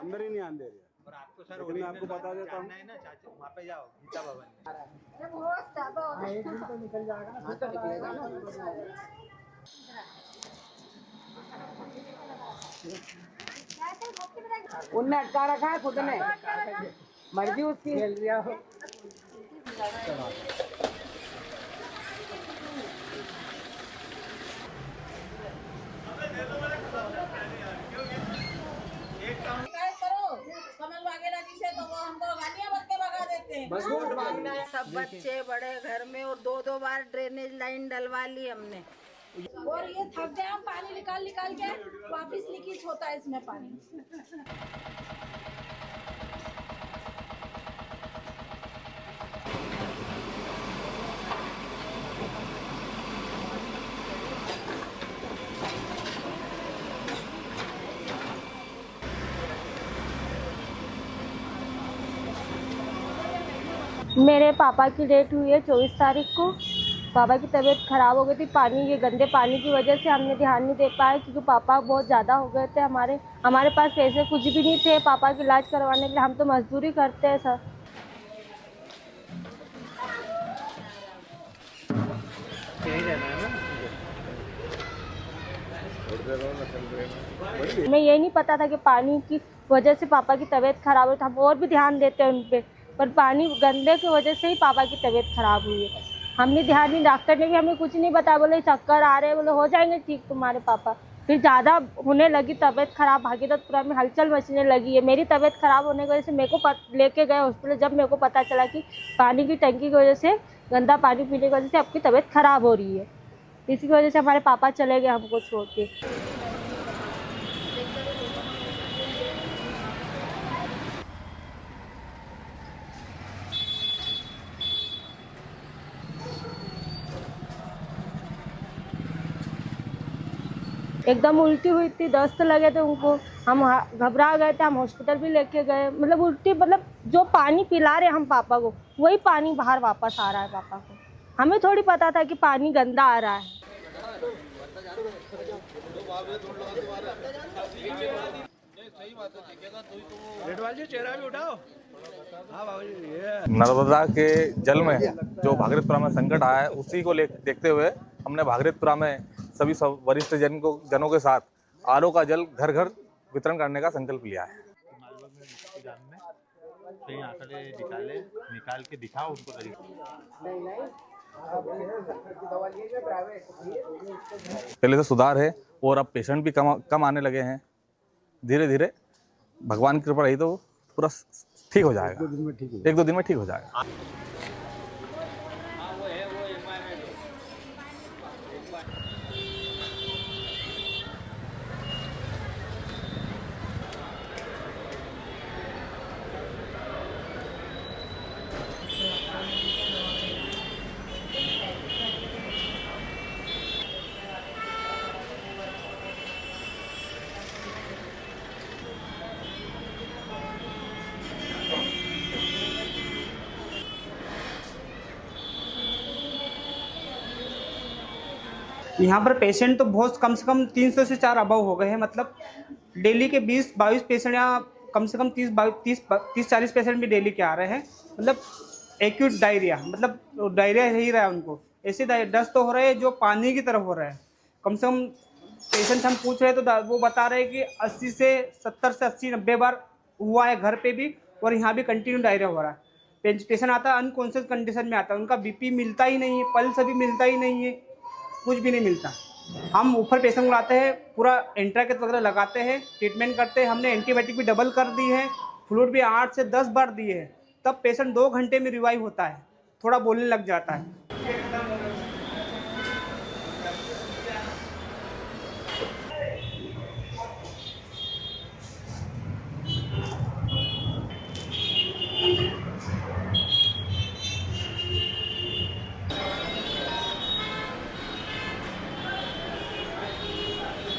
अंदर ही नहीं आने दे रही है। और आपको सर लेकिन मैं आपको बता देता हूँ, है ना चाचा, वहाँ पे जाओ गीता भवन में। एक दिन तो निकल जाएगा ना, तो निकलेगा ना। उनने अटका रखा है, खुद ने मर्जी उसकी खेल दिया हो। कमल वगैरह जी से तो वो हमको गालियां बक के भगा देते हैं। बस वोट मांगना है। सब बच्चे बड़े घर में और दो बार ड्रेनेज लाइन डलवा ली हमने। और ये थक गए हम पानी निकाल निकाल के, वापस लीकेज होता है इसमें पानी। मेरे पापा की डेट हुई है 24 तारीख को। पापा की तबीयत ख़राब हो गई थी, ये गंदे पानी की वजह से हमने ध्यान नहीं दे पाया, क्योंकि पापा बहुत ज़्यादा हो गए थे। हमारे पास पैसे कुछ भी नहीं थे पापा का इलाज करवाने के लिए। हम तो मजदूरी करते हैं सर। हमें ये नहीं पता था कि पानी की वजह से पापा की तबीयत ख़राब हुई। हम और भी ध्यान देते हैं उन पर, पर पानी गंदे की वजह से ही पापा की तबीयत ख़राब हुई है। हमने ध्यान नहीं, डॉक्टर ने भी हमें कुछ नहीं बताया, बोले चक्कर आ रहे हैं, बोले हो जाएंगे ठीक तुम्हारे पापा। फिर ज़्यादा होने लगी तबीयत ख़राब, भागीरथपुरा में हलचल मचने लगी है। मेरी तबीयत ख़राब होने की वजह से मेरे को लेके गए हॉस्पिटल। जब मेरे को पता चला कि पानी की टंकी की वजह से, गंदा पानी पीने की वजह से आपकी तबीयत ख़राब हो रही है, इसी की वजह से हमारे पापा चले गए हमको छोड़ के। एकदम उल्टी हुई थी, दस्त लगे थे उनको, हम घबरा गए थे, हम हॉस्पिटल भी लेके गए। मतलब उल्टी, मतलब जो पानी पिला रहे हम पापा को, वही पानी बाहर वापस आ रहा है पापा को। हमें थोड़ी पता था कि पानी गंदा आ रहा है। नर्मदा के जल में जो भागीरथपुरा में संकट आया है, उसी को देखते हुए हमने भागीरथपुरा में सभी वरिष्ठ जनों के साथ आरओ का जल घर घर वितरण करने का संकल्प लिया है। निकाल के दिखाओ उनको पहले से सुधार है और अब पेशेंट भी कम आने लगे हैं। धीरे धीरे भगवान की कृपा रही तो पूरा ठीक हो जाएगा, 1-2 दिन में ठीक हो जाएगा। यहाँ पर पेशेंट तो बहुत कम से कम 300 से 4 अबव हो गए हैं। मतलब डेली के 20-22 पेशेंट, यहाँ कम से कम 30-40 पेशेंट भी डेली के आ रहे हैं। मतलब एक्यूट डायरिया, मतलब डायरिया ही रहा है उनको। ऐसे दस्त तो हो रहे हैं जो पानी की तरफ हो रहा है। कम से कम पेशेंट हम पूछ रहे हैं तो वो बता रहे हैं कि 80 से 70 से 80-90 बार हुआ है घर पे भी, और यहाँ भी कंटिन्यू डायरिया हो रहा है। पेशेंट आता है अनकॉन्शियस कंडीशन में आता है, उनका बीपी मिलता ही नहीं है, पल्स अभी मिलता ही नहीं है, कुछ भी नहीं मिलता। हम ऊपर पेशेंट को लाते हैं, पूरा एंट्राकेट वगैरह लगाते हैं, ट्रीटमेंट करते हैं। हमने एंटीबायोटिक भी डबल कर दी है, फ्लूइड भी 8 से 10 बार दिए हैं। तब पेशेंट 2 घंटे में रिवाइव होता है, थोड़ा बोलने लग जाता है।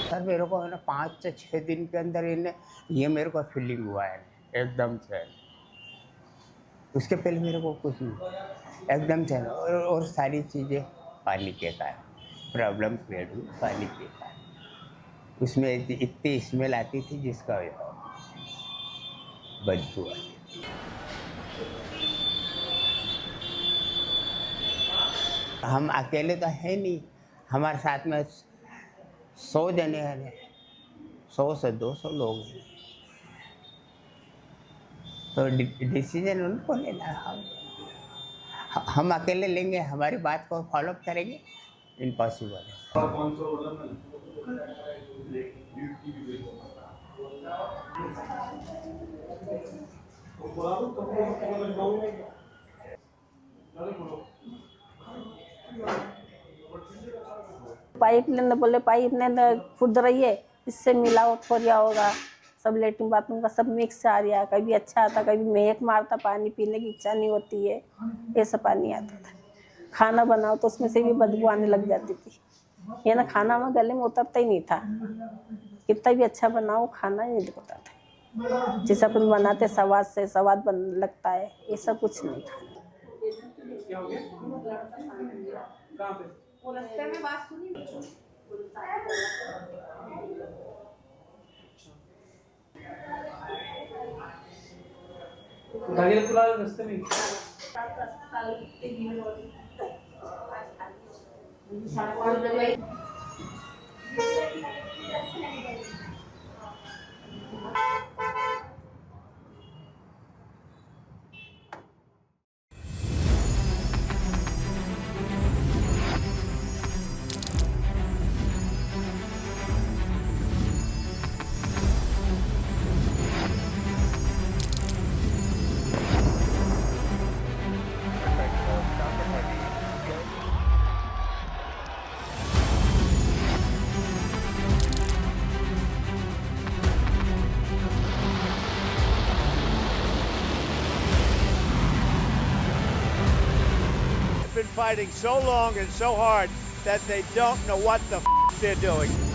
सर मेरे को है ना 5 से 6 दिन के अंदर ये मेरे को फीलिंग हुआ है एकदम से। उसके पहले मेरे को कुछ नहीं, एकदम से। और सारी चीज़ें पानी के कारण प्रॉब्लम क्रिएट हुई, पानी के कारण। उसमें इतनी स्मेल आती थी जिसका बदबू आती। हम अकेले तो है नहीं, हमारे साथ में 100 जने हैं, 100 से 200 लोग हैं, तो डिसीजन उनको लेना है। हम अकेले लेंगे, हमारी बात को फॉलोअप करेंगे, इम्पॉसिबल है। पाइपलाइन बोले पाइपलाइन खुद रही है, इससे मिलाओ थोड़ा होगा। सब लेटरिन बाथरूम का सब मिक्स आ रहा है, कभी अच्छा आता, कभी महक मारता, पानी पीने की इच्छा नहीं होती है, ऐसा पानी आता था। खाना बनाओ तो उसमें से भी बदबू आने लग जाती थी, ये ना खाना में गले में उतरता ही नहीं था। कितना भी अच्छा बनाओ खाना ही नहीं होता था, जैसे अपन बनाते स्वाद से स्वाद बन लगता है, ऐसा कुछ नहीं था। रास्ते में Been fighting so long and so hard that they don't know what the they're doing.